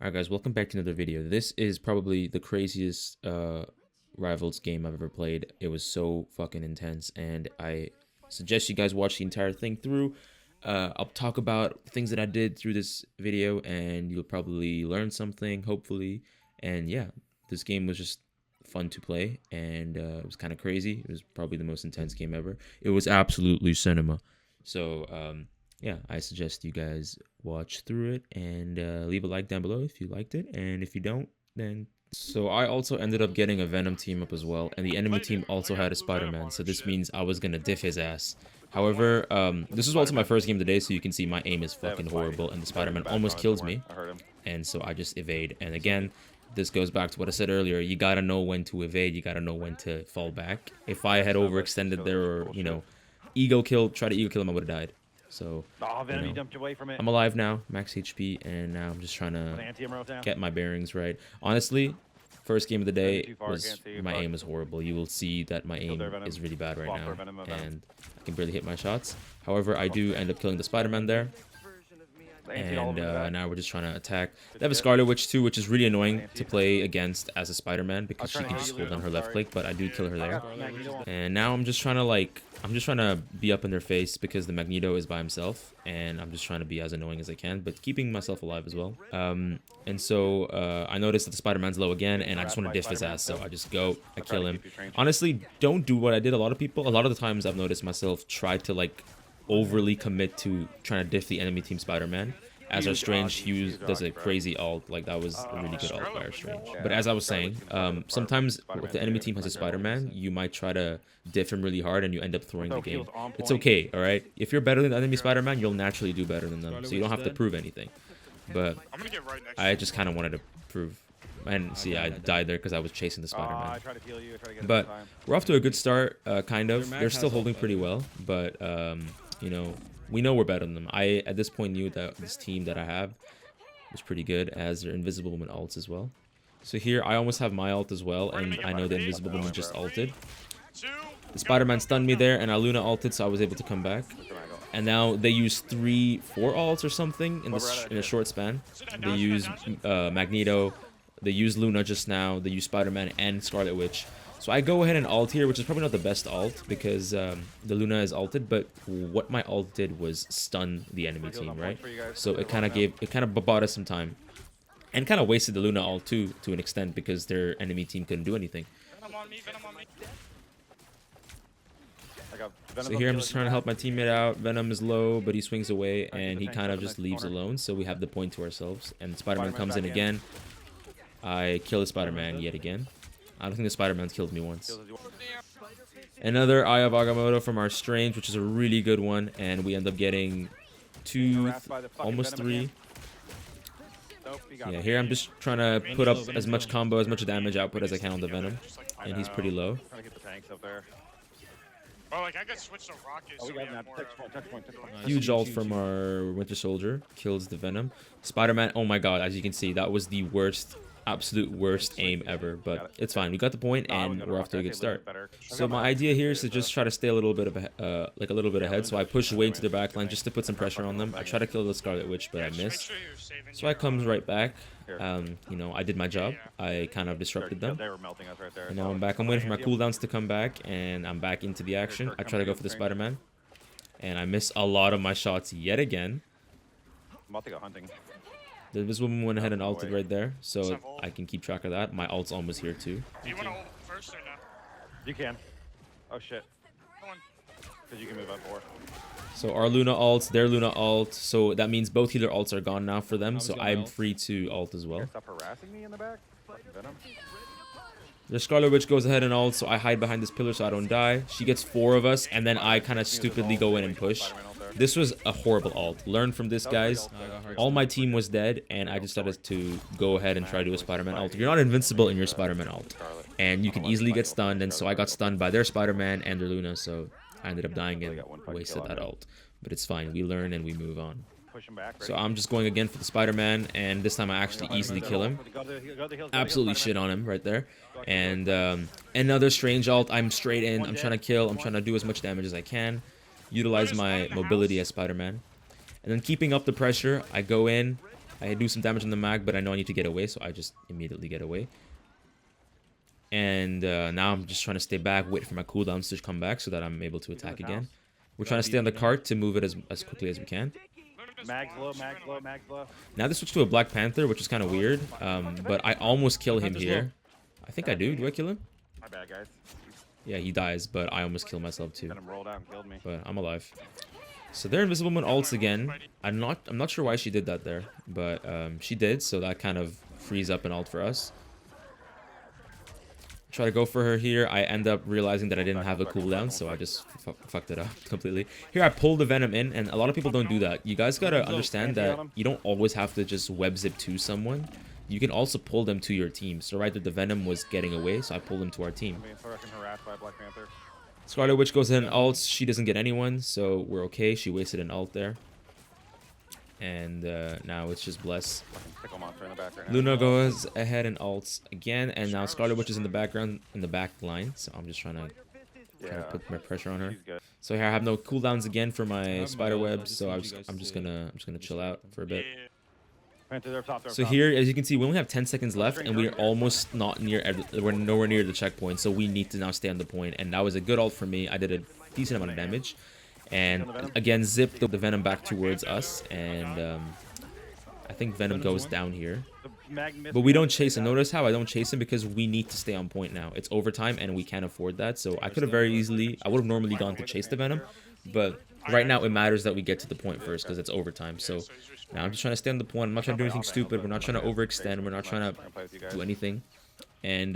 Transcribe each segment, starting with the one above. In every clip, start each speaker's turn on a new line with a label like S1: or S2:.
S1: Alright guys, welcome back to another video. This is probably the craziest Rivals game I've ever played. It was so fucking intense and I suggest you guys watch the entire thing through. I'll talk about things that I did through this video and you'll probably learn something, hopefully. And yeah, this game was just fun to play and it was kind of crazy. It was probably the most intense game ever. It was absolutely cinema. So yeah, I suggest you guys watch through it and leave a like down below if you liked it, and if you don't, then so I also ended up getting a Venom team up as well, and the enemy team also had a Spider-Man, so this means I was gonna diff his ass. However, this is also my first game today, so you can see my aim is fucking horrible, and the Spider-Man almost kills me, and so I just evade. And again, this goes back to what I said earlier. You gotta know when to evade. You gotta know when to fall back. If I had overextended there, or try to ego kill him, I would have died. So, I'm alive now, max HP, and now I'm just trying to get my bearings right. Honestly, first game of the day my aim is horrible. You will see that my aim is really bad right now, and I can barely hit my shots. However, I do end up killing the Spider-Man there. And now we're just trying to attack. They have a Scarlet Witch too, which is really annoying to play against as a Spider-Man because she can just hold on her left click, but I do kill her there. And now I'm just trying to be up in their face because the Magneto is by himself, and I'm just trying to be as annoying as I can, but keeping myself alive as well. And so I noticed that the Spider-Man's low again, and I just want to diff his ass, so I just go, I kill him. Honestly, don't do what I did. A lot of the times I've noticed myself try to overly commit to trying to diff the enemy team Spider-Man, as our Strange does a crazy ult. That was a really good ult by our Strange. But as I was saying, sometimes if the enemy team has a Spider-Man, you might try to diff him really hard and you end up throwing the game. It's okay, alright? If you're better than the enemy Spider-Man, you'll naturally do better than them, so you don't have to prove anything. But I just kind of wanted to prove. And see, I died there because I was chasing the Spider-Man. But we're off to a good start, kind of. They're still holding pretty well, but we know we're better than them. I, at this point, knew that this team that I have was pretty good, as their Invisible Woman ults as well. So here, I almost have my ult as well, and I know the Invisible Woman just ulted. The Spider-Man stunned me there, and Luna ulted, so I was able to come back. And now they use 4 ults or something in a short span. They use Magneto, they use Luna just now, they use Spider-Man and Scarlet Witch. So I go ahead and ult here, which is probably not the best ult because the Luna is ulted, but what my ult did was stun the enemy team, right? So it kind of bought us some time, and kind of wasted the Luna ult too, to an extent, because their enemy team couldn't do anything. So here I'm just trying to help my teammate out. Venom is low, but he swings away, and he kind of just leaves alone, so we have the point to ourselves. And Spider-Man comes in again. I kill the Spider-Man yet again. I don't think the Spider-Man's killed me once. Another Eye of Agamotto from our Strange, which is a really good one, and we end up getting 2, almost 3. Yeah, here I'm just trying to put up as much combo, as much damage output as I can on the Venom, and he's pretty low. Huge ult from our Winter Soldier, kills the Venom. Spider-Man, oh my god, as you can see, that was the worst, absolute worst aim ever, but it's fine. We got the point, and we're off to a good start. So my idea here is to just try to stay a little bit of a little bit ahead. So I push way into their backline just to put some pressure on them. I try to kill the Scarlet Witch, but I miss. So I comes right back. I did my job. I kind of disrupted them. And now I'm back. I'm waiting for my cooldowns to come back, and I'm back into the action. I try to go for the Spider-Man, and I miss a lot of my shots yet again. This woman went ahead and ulted right there, so I can keep track of that. My ult's almost here too.
S2: Do you want to ult first or no?
S3: You can. Oh shit. Because you can move up 4.
S1: So our Luna ults, their Luna ult, so that means both healer ults are gone now for them, so I'm free to ult as well.
S3: Stop harassing me in the back. Venom.
S1: The Scarlet Witch goes ahead and ult, so I hide behind this pillar so I don't die. She gets 4 of us, and then I kind of stupidly go in and push. This was a horrible ult. Learn from this, guys. All my team was dead, and I decided to go ahead and try to do a Spider-Man ult. You're not invincible in your Spider-Man ult, and you can easily get stunned, and so I got stunned by their Spider-Man and their Luna, so I ended up dying and wasted that ult. But it's fine. We learn and we move on. So I'm just going again for the Spider-Man, and this time I actually easily kill him. Absolutely shit on him right there. And another Strange ult. I'm straight in. I'm trying to kill. I'm trying to do as much damage as I can. Utilize my mobility as Spider-Man. And then keeping up the pressure, I go in. I do some damage on the mag, but I know I need to get away, so I just immediately get away. And now I'm just trying to stay back, wait for my cooldowns to come back so that I'm able to attack again. We're trying to stay on the cart to move it as quickly as we can.
S3: Mag's low, Mag's low, Mag's low.
S1: Now they switch to a Black Panther, which is kind of weird, but I almost kill him here. I think I do. Do I kill him?
S3: My bad, guys.
S1: Yeah, he dies, but I almost kill myself too.
S3: Venom rolled out and killed me.
S1: But I'm alive. So their Invisible Woman ults again. I'm not sure why she did that there, but she did, so that kind of frees up an ult for us. Try to go for her here. I end up realizing that I didn't have a cooldown, so I just fucked it up completely. Here I pulled the Venom in, and a lot of people don't do that. You guys gotta understand that you don't always have to just web zip to someone. You can also pull them to your team. So right there, the Venom was getting away, so I pulled him to our team. Scarlet Witch goes in and ults. She doesn't get anyone, so we're okay. She wasted an ult there. And now it's just Bless. Luna goes ahead and ults again, and now Scarlet Witch is in the background, in the back line, so I'm just trying to put my pressure on her. So here I have no cooldowns again for my spider web, so I'm just gonna chill out for a bit. So here, as you can see, we only have 10 seconds left, and we're almost we're nowhere near the checkpoint, so we need to now stay on the point. And that was a good ult for me. I did a decent amount of damage, and again zipped the Venom back towards us, and I think Venom goes down here. But we don't chase him. Notice how I don't chase him, because we need to stay on point now. It's overtime, and we can't afford that. So I could have very easily, I would have normally gone to chase the Venom, but right now it matters that we get to the point first, because it's overtime. So now I'm just trying to stay on the point. I'm not trying to do anything stupid. We're not trying to overextend. We're not trying to do anything. And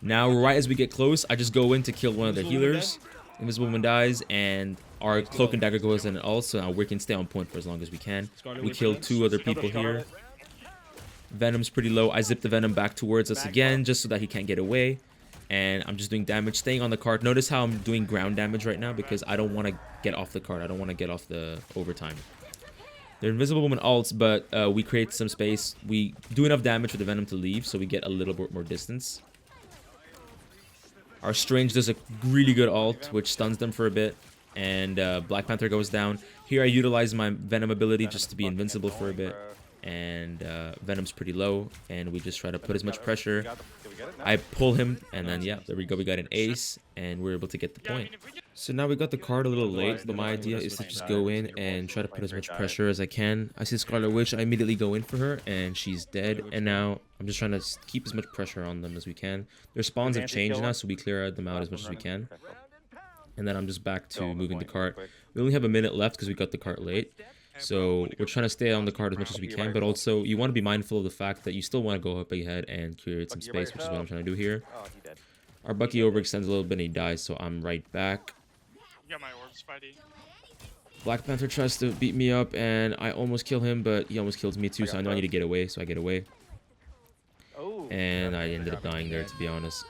S1: now right as we get close, I just go in to kill one of the healers. Invisible Woman dies, and our Cloak and Dagger goes in also. Now we can stay on point for as long as we can. We killed 2 other people here. Venom's pretty low. I zip the Venom back towards us again, just so that he can't get away. And I'm just doing damage, staying on the cart. Notice how I'm doing ground damage right now, because I don't want to get off the cart. I don't want to get off the overtime. They're Invisible Woman ults, but we create some space. We do enough damage for the Venom to leave, so we get a little bit more distance. Our Strange does a really good ult, which stuns them for a bit. And Black Panther goes down. Here I utilize my Venom ability just to be invincible for a bit. And Venom's pretty low, and we just try to put as much pressure. I pull him, and then yeah, there we go. We got an ace, and we're able to get the point. So now we got the card a little late, but my idea is to just go in and try to put as much pressure as I can. I see Scarlet Witch, I immediately go in for her, and she's dead. And now I'm just trying to keep as much pressure on them as we can. Their spawns have changed now, so we clear them out as much as we can. And then I'm just back to moving the cart. We only have a minute left because we got the cart late. So we're trying to stay on the cart as much as we can, but also you want to be mindful of the fact that you still want to go up ahead and create some space, which is what I'm trying to do here. Our Bucky overextends a little bit and he dies, so I'm right back. Black Panther tries to beat me up, and I almost kill him, but he almost kills me too, so I know I need to get away, so I get away. And I ended up dying there, to be honest.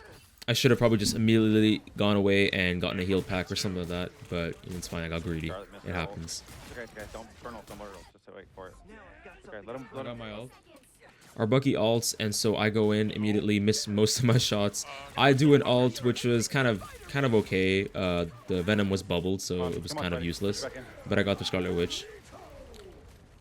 S1: I should have probably just immediately gone away and gotten a heal pack or something like that, but it's fine, I got greedy. It happens.
S3: Okay, don't burn ult, just wait for it. Okay, let him.
S1: I got my ult. Our Bucky ults, and so I go in immediately, miss most of my shots. I do an ult, which was kind of okay. The Venom was bubbled, so it was kind of useless. But I got the Scarlet Witch.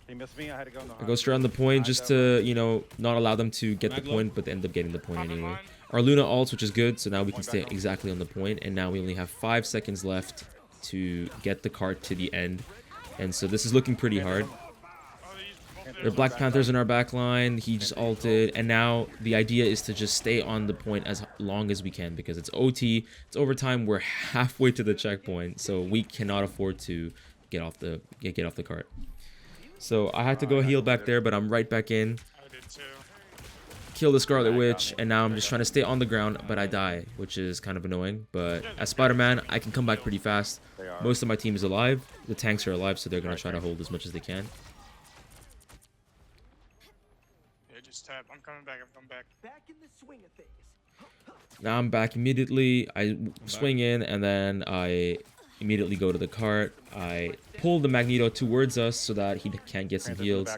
S3: He missed me. I
S1: go straight on the point just to, you know, not allow them to get the point, but they end up getting the point anyway. Our Luna ults, which is good, so now we can stay exactly on the point, and now we only have 5 seconds left to get the cart to the end. And so this is looking pretty hard. There are Black Panthers in our back line. He just ulted. And now the idea is to just stay on the point as long as we can, because it's OT. It's overtime. We're halfway to the checkpoint. So we cannot afford to get off the cart. So I had to go heal back there, but I'm right back in. Kill the Scarlet Witch, and now I'm just trying to stay on the ground, but I die, which is kind of annoying. But as Spider-Man, I can come back pretty fast. Most of my team is alive. The tanks are alive, so they're going to try to hold as much as they can.
S2: Yeah, just tap. I'm coming back. Back in the swing of things.
S1: Now I'm back immediately. I swing in, and then I immediately go to the cart. I pull the Magneto towards us so that he can't get some heals.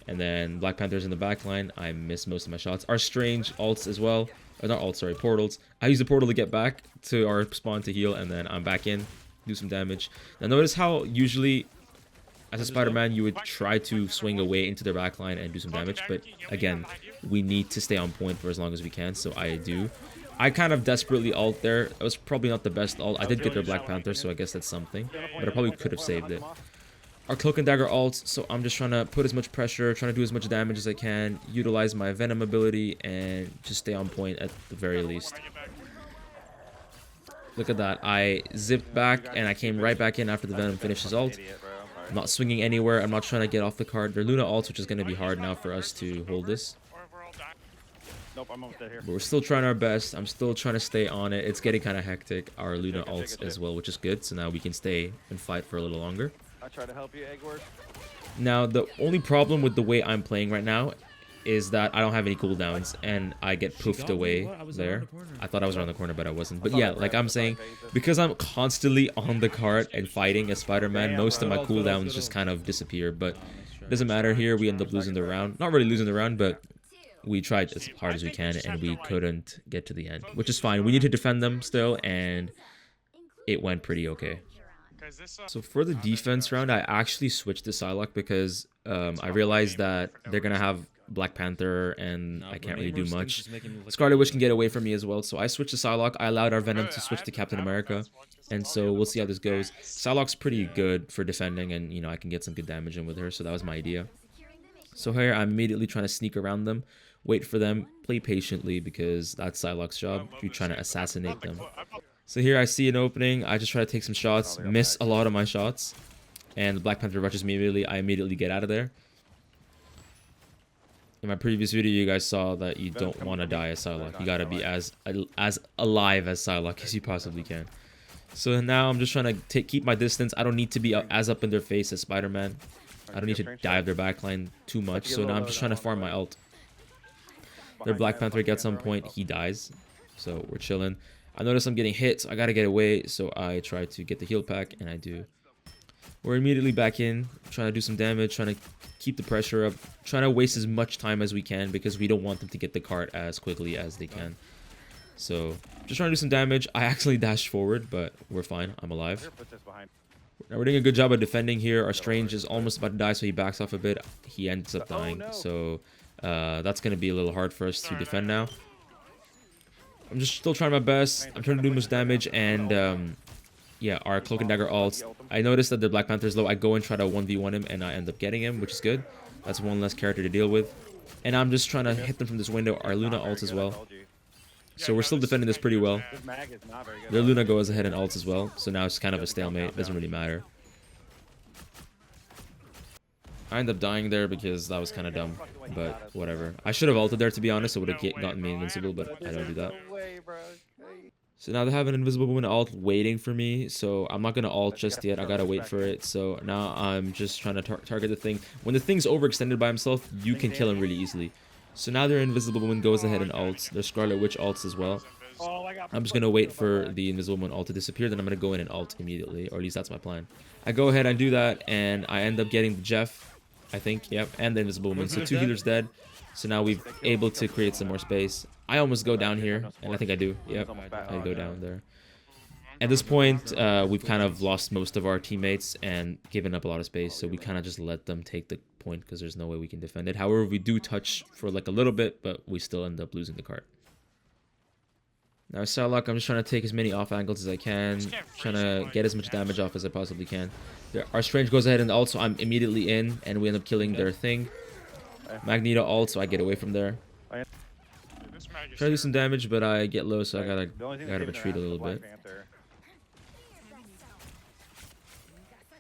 S1: And then Black Panther's in the back line. I miss most of my shots. Our Strange ults as well. Not ults, sorry, portals. I use the portal to get back to our spawn to heal, and then I'm back in, do some damage. Now notice how usually as a Spider-Man, you would try to swing away into their backline and do some damage, but again, we need to stay on point for as long as we can, so I do. I kind of desperately ult there. It was probably not the best ult. I did get their Black Panther, so I guess that's something, but I probably could have saved it. Our Cloak and Dagger ults, so I'm just trying to put as much pressure, trying to do as much damage as I can, utilize my Venom ability, and just stay on point at the very least. Look at that. I zipped back, and I came right back in after the Venom finished his ult. I'm not swinging anywhere. I'm not trying to get off the card. They're Luna ults, which is going to be hard now for us to hold this.
S3: Nope, I'm almost dead here.
S1: But we're still trying our best. I'm still trying to stay on it. It's getting kind of hectic. Our Luna ults as well, which is good. So now we can stay and fight for a little longer.
S3: I try to help you, Eggward.
S1: Now, the only problem with the way I'm playing right now is that I don't have any cooldowns, and I get poofed away there. I thought I was around the corner, but I wasn't. But yeah, like I'm saying, because I'm constantly on the cart and fighting as Spider-Man, most of my cooldowns just kind of disappear. But it doesn't matter here. We end up losing the round. Not really losing the round, but we tried as hard as we can, and we couldn't get to the end, which is fine. We need to defend them still, and it went pretty okay. So for the defense round, I actually switched to Psylocke because I realized that they're going to have Black Panther, and I can't really do much. Scarlet Witch can get away from me as well, so I switched to Psylocke. I allowed our Venom to switch to Captain America, and so we'll see how this goes. Psylocke's pretty good for defending, and you know, I can get some good damage in with her, so that was my idea. So here, I'm immediately trying to sneak around them, wait for them, play patiently, because that's Psylocke's job. You're trying to assassinate them. So here I see an opening. I just try to take some shots, miss a lot of my shots, and the Black Panther rushes me immediately. I immediately get out of there. In my previous video, you guys saw that you don't want to die as Psylocke. You gotta be as alive as Psylocke as you possibly can. So now I'm just trying to keep my distance. I don't need to be as up in their face as Spider-Man. I don't need to dive their backline too much. So now I'm just trying to farm my ult. Their Black Panther gets some point, he dies. So we're chilling. I notice I'm getting hit, so I gotta get away. So I try to get the heal pack, and I do. We're immediately back in, trying to do some damage, trying to keep the pressure up, trying to waste as much time as we can because we don't want them to get the cart as quickly as they can. So just trying to do some damage. I accidentally dashed forward, but we're fine. I'm alive. Now we're doing a good job of defending here. Our Strange is almost about to die, so he backs off a bit. He ends up dying, so that's going to be a little hard for us to defend now. I'm just still trying my best. I'm trying to do much damage, and yeah, our Cloak and Dagger ults. I noticed that the Black Panther is low. I go and try to 1v1 him, and I end up getting him, which is good. That's one less character to deal with. And I'm just trying to hit them from this window. Our Luna ults as well. So we're still defending this pretty well. Their Luna goes ahead and ults as well. So now it's kind of a stalemate. It doesn't really matter. I end up dying there because that was kind of dumb. But whatever. I should have ulted there, to be honest. It would have gotten me invincible, but I don't do that. So now they have an Invisible Woman ult waiting for me, so I'm not going to ult just yet. I got to wait for it. So now I'm just trying to target the thing. When the thing's overextended by himself, you can kill him really easily. So now their Invisible Woman goes ahead and ults. Their Scarlet Witch ults as well. I'm just going to wait for the Invisible Woman ult to disappear, then I'm going to go in and ult immediately, or at least that's my plan. I go ahead and do that, and I end up getting the Jeff, I think, yep, and the Invisible Woman. So 2 healers dead. So now we've able to create some more space. I almost go down here, and I think I do. Yep, I go down there. At this point, we've kind of lost most of our teammates and given up a lot of space, so we kind of just let them take the point because there's no way we can defend it. However, we do touch for like a little bit, but we still end up losing the cart. Now Psylocke, I'm just trying to take as many off angles as I can, trying to get as much damage off as I possibly can. Our Strange goes ahead and also I'm immediately in, and we end up killing their thing. Magneto ult, so I get away from there. Try to do some damage, but I get low, so I gotta retreat a little bit.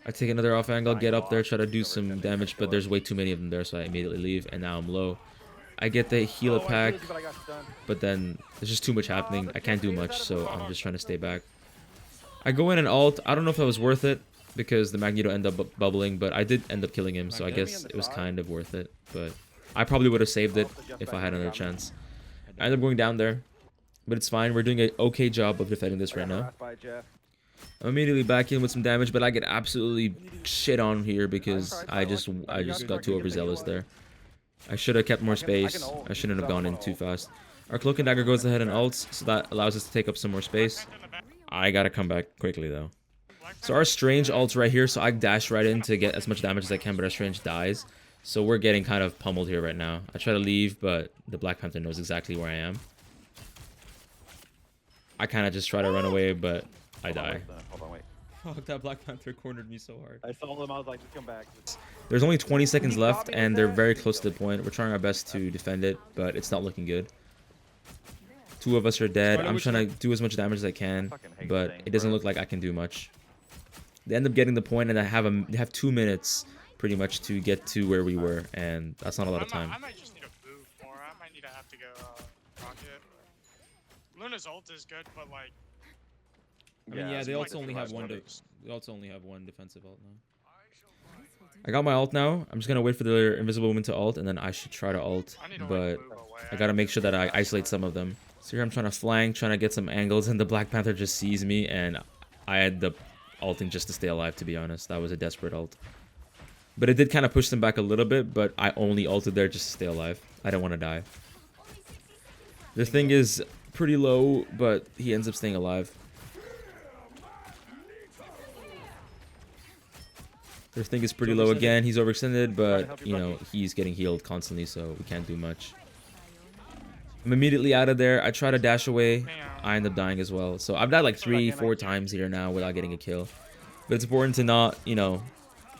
S1: I take another off angle, get up there, try to do some damage, but there's way too many of them there, so I immediately leave, and now I'm low. I get the heal pack, but then there's just too much happening. I can't do much, so I'm just trying to stay back. I go in and ult. I don't know if that was worth it, because the Magneto ended up bubbling, but I did end up killing him, so I guess it was kind of worth it. But I probably would have saved it if I had another chance. I ended up going down there, but it's fine. We're doing an okay job of defending this right now. I'm immediately back in with some damage, but I get absolutely shit on here because I just got too overzealous there. I should have kept more space. I shouldn't have gone in too fast. Our Cloak and Dagger goes ahead and ults, so that allows us to take up some more space. I gotta come back quickly though. So our Strange ult's right here, so I dash right in to get as much damage as I can, but our Strange dies. So we're getting kind of pummeled here right now. I try to leave, but the Black Panther knows exactly where I am. I kind of just try to run away, but I die.
S3: Hold on, wait.
S1: Fuck, that Black Panther cornered me so hard.
S3: I saw them. I was like, just come back.
S1: There's only 20 seconds left, and they're very close to the point. We're trying our best to defend it, but it's not looking good. 2 of us are dead. I'm trying to do as much damage as I can, but it doesn't look like I can do much. They end up getting the point, and they have 2 minutes pretty much to get to where we were, and that's not a lot of time.
S2: I might just need to move more. I might need to have to go rocket. Luna's ult is good, but like.
S1: I mean, yeah,
S3: it's
S1: they
S3: like
S1: also only have one.
S2: brothers.
S1: They also only have one defensive ult now. I got my ult now. I'm just gonna wait for the Invisible Woman to ult, and then I should try to ult.
S2: I need to
S1: But
S2: like, move away.
S1: I gotta make sure that I isolate some of them. So here I'm trying to flank, trying to get some angles, and the Black Panther just sees me, and I had the ulting just to stay alive. To be honest, that was a desperate ult. But it did kind of push them back a little bit. But I only ulted there just to stay alive. I don't want to die. The thing is pretty low, but he ends up staying alive. Their thing is pretty low again. He's overextended, but, you know, he's getting healed constantly, so we can't do much. I'm immediately out of there. I try to dash away. I end up dying as well. So I've died like 3-4 times here now without getting a kill. But it's important to not, you know,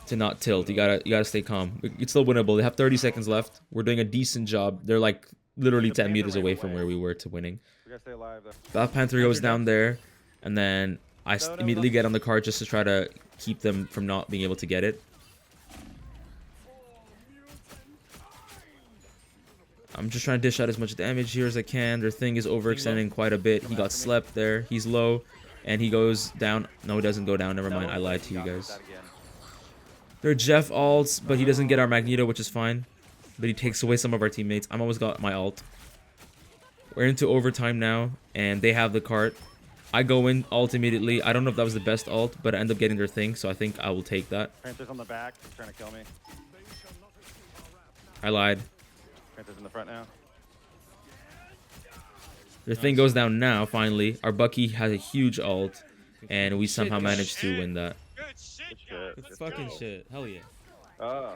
S1: to not tilt. You gotta stay calm. It's still winnable. They have 30 seconds left. We're doing a decent job. They're like literally 10 meters away from where we were to winning.
S3: We gotta stay alive, though.
S1: Black Panther goes down there, and then I immediately get on the card just to try to keep them from not being able to get it. I'm just trying to dish out as much damage here as I can. Their thing is overextending quite a bit. He got slept there. He's low, and he goes down. No, he doesn't go down. Never mind. I lied to you guys. Their Jeff ults, but he doesn't get our Magneto, which is fine. But he takes away some of our teammates. I'm almost got my ult. We're into overtime now, and they have the cart. I go in, ult immediately. I don't know if that was the best ult, but I end up getting their thing, so I think I will take that.
S3: Panther's on the back. He's trying to kill me.
S1: I lied.
S3: Panther's in the front now.
S1: Their thing goes down now, finally. Our Bucky has a huge ult, and we somehow managed to win that.
S2: Good shit,
S3: Good
S2: guys.
S3: shit.
S2: Let's
S1: Fucking
S2: go.
S1: shit. Hell yeah.
S3: Oh.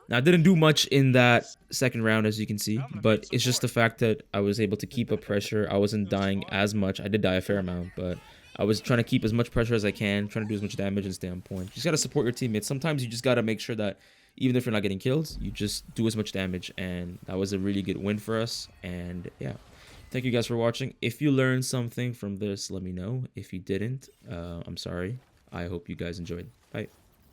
S1: Now, I didn't do much in that second round, as you can see, but it's just the fact that I was able to keep up pressure. I wasn't dying as much. I did die a fair amount, but I was trying to keep as much pressure as I can, trying to do as much damage and stay on point. You just got to support your teammates. Sometimes you just got to make sure that even if you're not getting kills, you just do as much damage, and that was a really good win for us. And yeah, thank you guys for watching. If you learned something from this, let me know. If you didn't, I'm sorry. I hope you guys enjoyed. Bye.